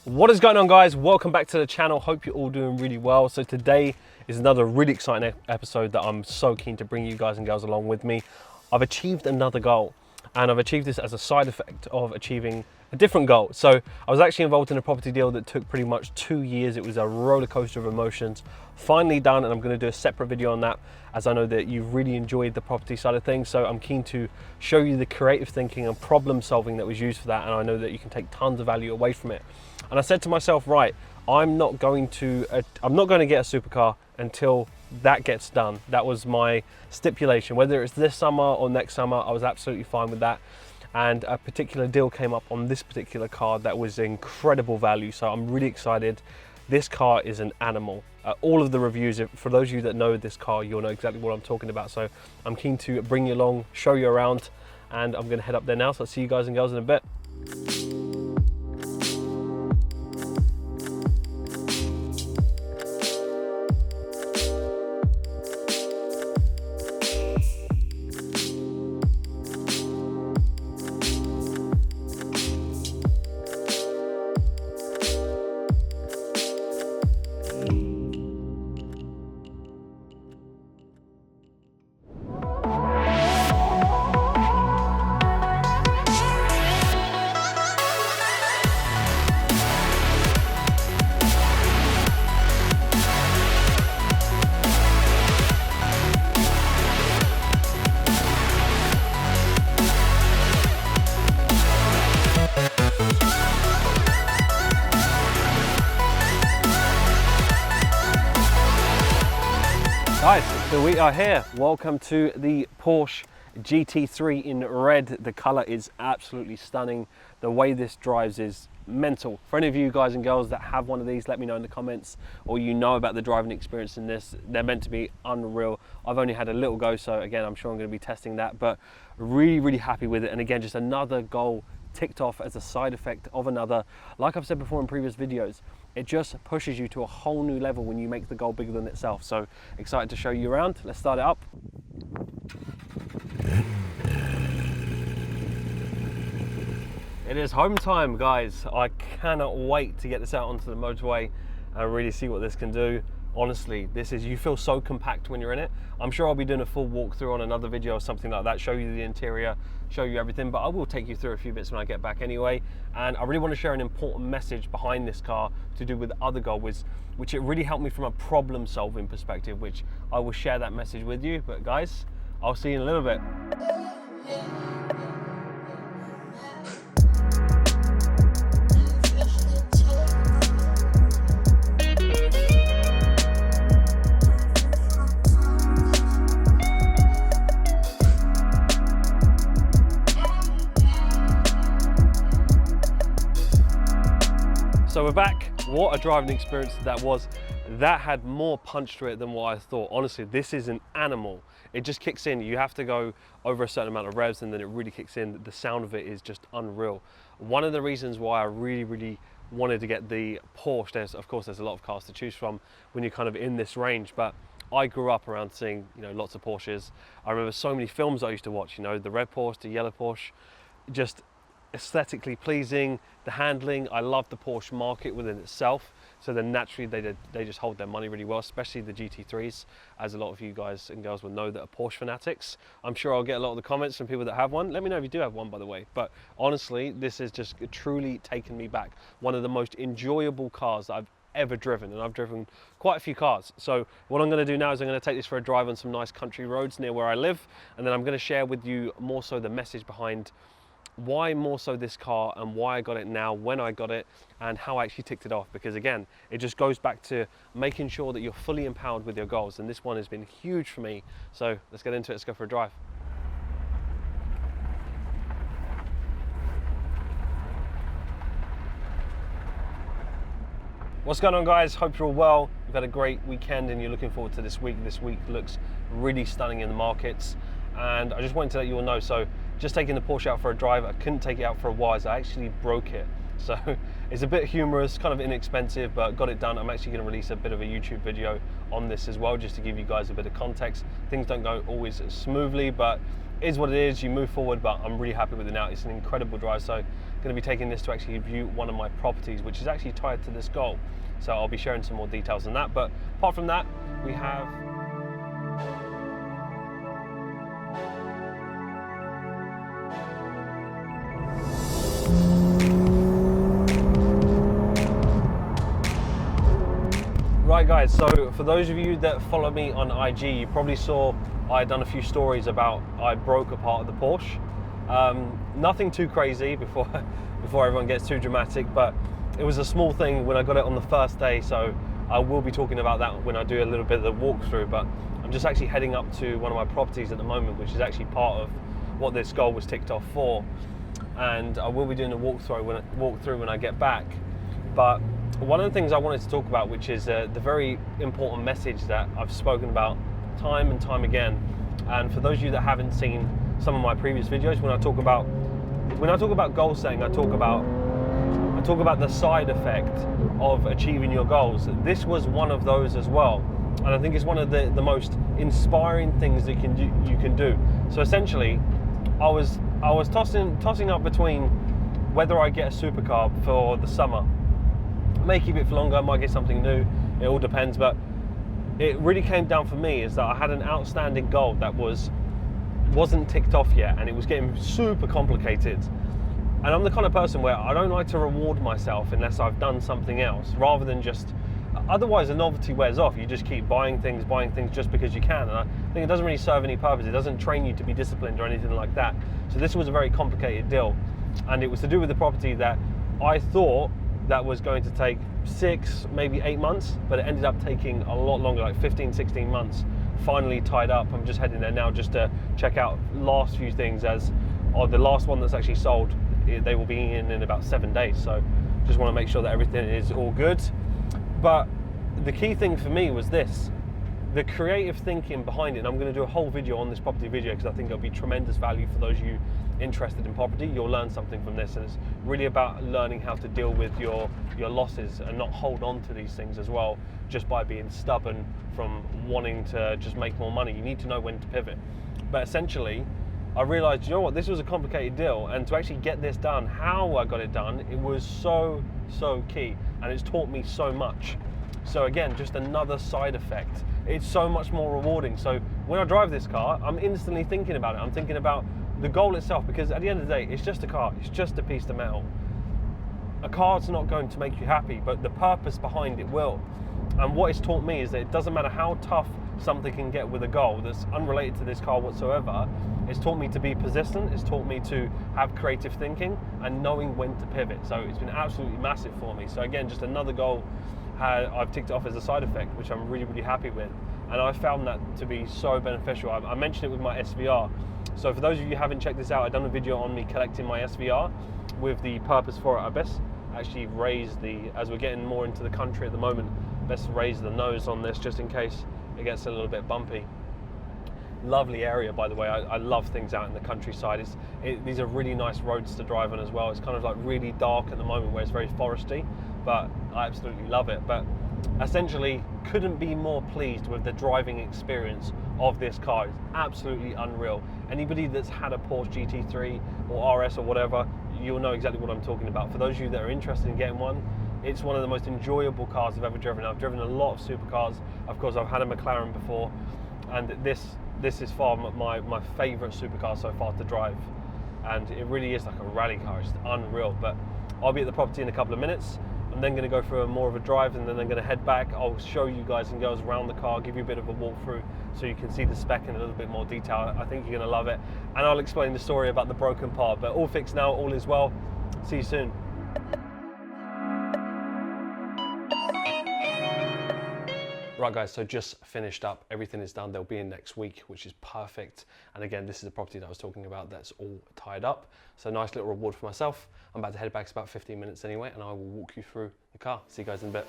What is going on, guys? Welcome back to the channel. Hope you're all doing really well. So today is another really exciting episode that I'm so keen to bring you guys and girls along with me. I've achieved another goal, and I've achieved this as a side effect of achieving a different goal. So I was actually involved in a property deal that took pretty much 2 years. It was a roller coaster of emotions. Finally done, and I'm going to do a separate video on that, as I know that you've really enjoyed the property side of things. So I'm keen to show you the creative thinking and problem solving that was used for that, and I know that you can take tons of value away from it. And I said to myself, right, I'm not going to get a supercar until that gets done. That was my stipulation. Whether it's this summer or next summer, I was absolutely fine with that. And a particular deal came up on this particular car that was incredible value. So I'm really excited. This car is an animal. All of the reviews, for those of you that know this car, you'll know exactly what I'm talking about. So I'm keen to bring you along, show you around, and I'm gonna head up there now. So I'll see you guys and girls in a bit. Guys, so we are here. Welcome to the Porsche GT3 in red. The color is absolutely stunning. The way this drives is mental. For any of you guys and girls that have one of these, let me know in the comments, or you know about the driving experience in this. They're meant to be unreal. I've only had a little go, so again, I'm sure I'm going to be testing that, but really happy with it. And again, just another goal ticked off as a side effect of another. Like I've said before in previous videos, it just pushes you to a whole new level when you make the goal bigger than itself. So excited to show you around. Let's start it up. It is home time, guys. I cannot wait to get this out onto the motorway and really see what this can do. Honestly, you feel so compact when you're in it. I'm sure I'll be doing a full walkthrough on another video or something like that, show you the interior, show you everything, but I will take you through a few bits when I get back anyway. And I really want to share an important message behind this car to do with other goals, which it really helped me from a problem solving perspective, which I will share that message with you. But guys, I'll see you in a little bit. So we're back. What a driving experience that was. That had more punch to it than what I thought. Honestly, this is an animal. It just kicks in. You have to go over a certain amount of revs and then it really kicks in. The sound of it is just unreal. One of the reasons why I really wanted to get the Porsche, of course there's a lot of cars to choose from when you're kind of in this range, but I grew up around seeing, lots of Porsches. I remember so many films I used to watch, the red Porsche, the yellow Porsche, just aesthetically pleasing. The handling, I love the Porsche market within itself, so then naturally they just hold their money really well, especially the GT3s, as a lot of you guys and girls will know that are Porsche fanatics. I'm sure I'll get a lot of the comments from people that have one. Let me know if you do have one, by the way. But honestly, this has just truly taken me back. One of the most enjoyable cars that I've ever driven, and I've driven quite a few cars. So what I'm going to do now is I'm going to take this for a drive on some nice country roads near where I live, and then I'm going to share with you more so the message behind why more so this car and why I got it now, when I got it, and how I actually ticked it off. Because again, it just goes back to making sure that you're fully empowered with your goals, and this one has been huge for me. So let's get into it. Let's go for a drive. What's going on, guys? Hope you're all well. We've had a great weekend and you're looking forward to this week. This week looks really stunning in the markets, and I just wanted to let you all know, so just taking the Porsche out for a drive. I couldn't take it out for a while, so I actually broke it. So it's a bit humorous, kind of inexpensive, but got it done. I'm actually going to release a bit of a YouTube video on this as well, just to give you guys a bit of context. Things don't go always smoothly, but it is what it is. You move forward, but I'm really happy with it now. It's an incredible drive. So going to be taking this to actually view one of my properties, which is actually tied to this goal. So I'll be sharing some more details on that. But apart from that, we have right, guys, so for those of you that follow me on IG, you probably saw I had done a few stories about I broke a part of the Porsche. Nothing too crazy before everyone gets too dramatic, but it was a small thing when I got it on the first day, so I will be talking about that when I do a little bit of the walkthrough. But I'm just actually heading up to one of my properties at the moment, which is actually part of what this goal was ticked off for, and I will be doing a walkthrough when I get back. But one of the things I wanted to talk about, which is the very important message that I've spoken about time and time again, and for those of you that haven't seen some of my previous videos, when I talk about goal setting, I talk about the side effect of achieving your goals. This was one of those as well, and I think it's one of the most inspiring things that you can do. So essentially, I was tossing up between whether I get a supercar for the summer. I may keep it for longer, I might get something new, it all depends, but it really came down for me is that I had an outstanding goal that wasn't ticked off yet, and it was getting super complicated. And I'm the kind of person where I don't like to reward myself unless I've done something else, rather than just, otherwise the novelty wears off. You just keep buying things just because you can, and I think it doesn't really serve any purpose. It doesn't train you to be disciplined or anything like that. So this was a very complicated deal, and it was to do with the property that I thought that was going to take 6, maybe 8 months, but it ended up taking a lot longer, like 15, 16 months, finally tied up. I'm just heading there now just to check out last few things, the last one that's actually sold, they will be in about 7 days. So just want to make sure that everything is all good. But the key thing for me was this, the creative thinking behind it. And I'm going to do a whole video on this property video because I think it'll be tremendous value for those of you interested in property. You'll learn something from this, and it's really about learning how to deal with your losses and not hold on to these things as well, just by being stubborn from wanting to just make more money. You need to know when to pivot. But essentially, I realized, you know what, this was a complicated deal, and to actually get this done, how I got it done, it was so key, and it's taught me so much. So again, just another side effect. It's so much more rewarding. So when I drive this car, I'm instantly thinking about it. I'm thinking about the goal itself, because at the end of the day, it's just a car, it's just a piece of metal. A car's not going to make you happy, but the purpose behind it will. And what it's taught me is that it doesn't matter how tough something can get with a goal that's unrelated to this car whatsoever. It's taught me to be persistent, it's taught me to have creative thinking and knowing when to pivot. So it's been absolutely massive for me. So again, just another goal I've ticked it off as a side effect, which I'm really happy with. And I found that to be so beneficial. I mentioned it with my SVR. So for those of you who haven't checked this out, I've done a video on me collecting my SVR with the purpose for it. I best actually raise as we're getting more into the country at the moment, best raise the nose on this just in case it gets a little bit bumpy. Lovely area, by the way. I love things out in the countryside. These are really nice roads to drive on as well. It's kind of like really dark at the moment where it's very foresty, but I absolutely love it. But essentially, couldn't be more pleased with the driving experience of this car. It's absolutely unreal. Anybody that's had a Porsche GT3 or RS or whatever, you'll know exactly what I'm talking about. For those of you that are interested in getting one, it's one of the most enjoyable cars I've ever driven. I've driven a lot of supercars. Of course, I've had a McLaren before, and this is far my favourite supercar so far to drive. And it really is like a rally car. It's unreal. But I'll be at the property in a couple of minutes. I'm then going to go for more of a drive, and then I'm going to head back. I'll show you guys and girls around the car, give you a bit of a walkthrough so you can see the spec in a little bit more detail. I think you're going to love it. And I'll explain the story about the broken part. But all fixed now, all is well. See you soon. Right guys, so just finished up. Everything is done. They'll be in next week, which is perfect. And again, this is a property that I was talking about that's all tied up. So nice little reward for myself. I'm about to head back. It's about 15 minutes anyway, and I will walk you through the car. See you guys in a bit.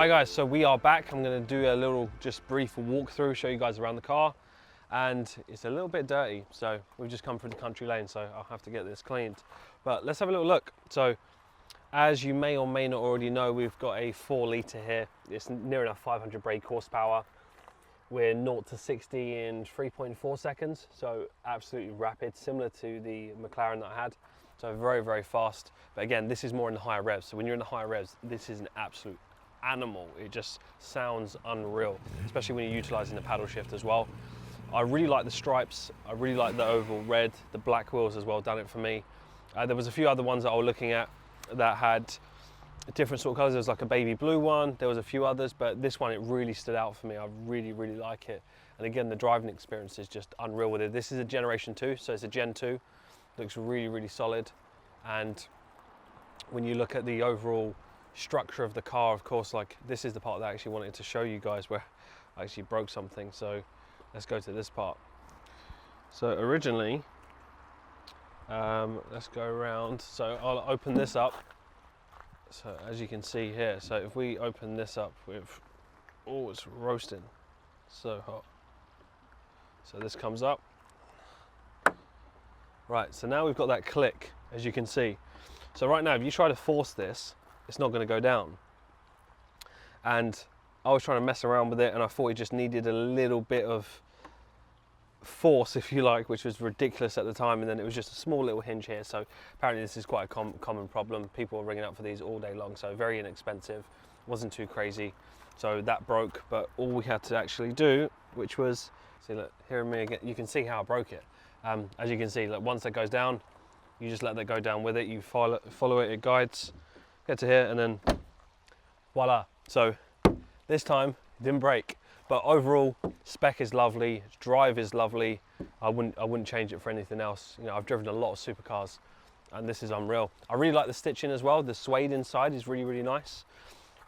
Right guys, so we are back. I'm going to do a little just brief walkthrough, show you guys around the car, and it's a little bit dirty, so we've just come through the country lane, so I'll have to get this cleaned. But let's have a little look. So as you may or may not already know, we've got a 4 litre here. It's near enough 500 brake horsepower. We're 0 to 60 in 3.4 seconds, so absolutely rapid, similar to the McLaren that I had. So very, very fast. But again, this is more in the higher revs. So when you're in the higher revs, this is an absolute animal. It just sounds unreal, especially when you're utilizing the paddle shift as well. I really like the stripes. I really like the oval red. The black wheels as well done it for me. There was a few other ones that I was looking at that had different sort of colors. There was like a baby blue one. There was a few others, but this one, it really stood out for me. I really, really like it. And again, the driving experience is just unreal with it. This is a generation 2, so it's a Gen 2. Looks really, really solid. And when you look at the overall structure of the car, of course, like this is the part that I actually wanted to show you guys where I actually broke something. So let's go to this part. So originally, let's go around. So I'll open this up. So as you can see here, so if we open this up with, oh, it's roasting, so hot. So this comes up. Right, so now we've got that click, as you can see. So right now, if you try to force this, it's not going to go down. And I was trying to mess around with it, and I thought it just needed a little bit of force, if you like, which was ridiculous at the time. And then it was just a small little hinge here. So apparently this is quite a common problem. People are ringing up for these all day long, so very inexpensive. Wasn't too crazy. So that broke, but all we had to actually do, which was, see, look, hearing me again, you can see how I broke it. As you can see, look, once that goes down, you just let that go down with it. You follow it, it guides, get to here, and then voila. So this time it didn't break, but overall spec is lovely, drive is lovely. I wouldn't change it for anything else. You know, I've driven a lot of supercars, and this is unreal. I really like the stitching as well. The suede inside is really, really nice,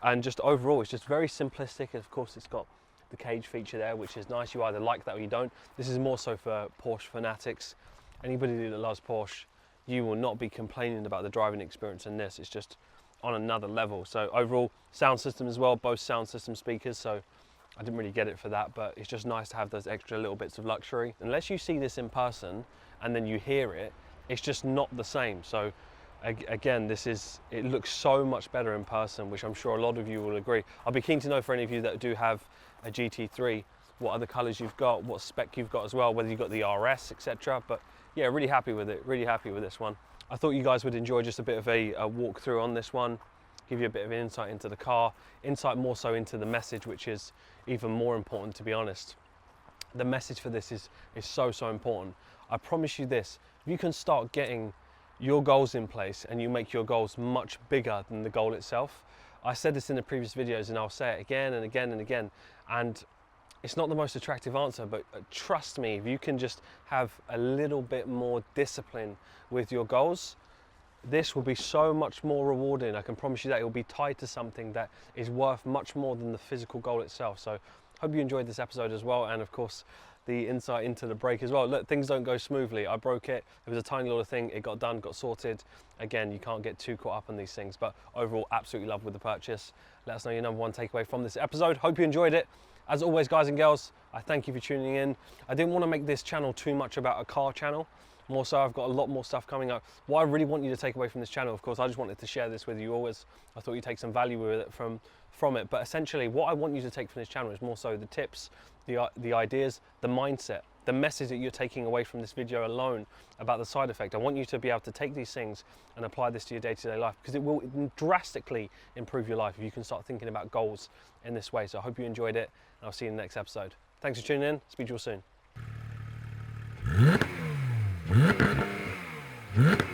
and just overall, it's just very simplistic. And of course, it's got the cage feature there, which is nice. You either like that or you don't. This is more so for Porsche fanatics. Anybody that loves Porsche, you will not be complaining about the driving experience in this. It's just on another level. So overall, sound system as well, both sound system speakers. So I didn't really get it for that, but it's just nice to have those extra little bits of luxury. Unless you see this in person and then you hear it, it's just not the same. So again, it looks so much better in person, which I'm sure a lot of you will agree. I'll be keen to know for any of you that do have a GT3, what other colors you've got, what spec you've got as well, whether you've got the RS, etc. But yeah, really happy with it, really happy with this one. I thought you guys would enjoy just a bit of a walkthrough on this one, give you a bit of insight into the car, insight more so into the message, which is even more important, to be honest. The message for this is so, so important. I promise you this, if you can start getting your goals in place and you make your goals much bigger than the goal itself. I said this in the previous videos and I'll say it again and again and again, and it's not the most attractive answer, but trust me, if you can just have a little bit more discipline with your goals, this will be so much more rewarding. I can promise you that it will be tied to something that is worth much more than the physical goal itself. So hope you enjoyed this episode as well, and of course the insight into the brake as well. Look, things don't go smoothly. I broke it. It was a tiny little thing. It got done, got sorted. Again, you can't get too caught up on these things, but overall, absolutely love with the purchase. Let us know your #1 takeaway from this episode. Hope you enjoyed it. As always, guys and girls, I thank you for tuning in. I didn't want to make this channel too much about a car channel. More so, I've got a lot more stuff coming up. What I really want you to take away from this channel, of course, I just wanted to share this with you always. I thought you'd take some value with it from it. But essentially, what I want you to take from this channel is more so the tips, the ideas, the mindset, the message that you're taking away from this video alone about the side effect. I want you to be able to take these things and apply this to your day-to-day life, because it will drastically improve your life if you can start thinking about goals in this way. So I hope you enjoyed it, and I'll see you in the next episode. Thanks for tuning in. Speak to you all soon.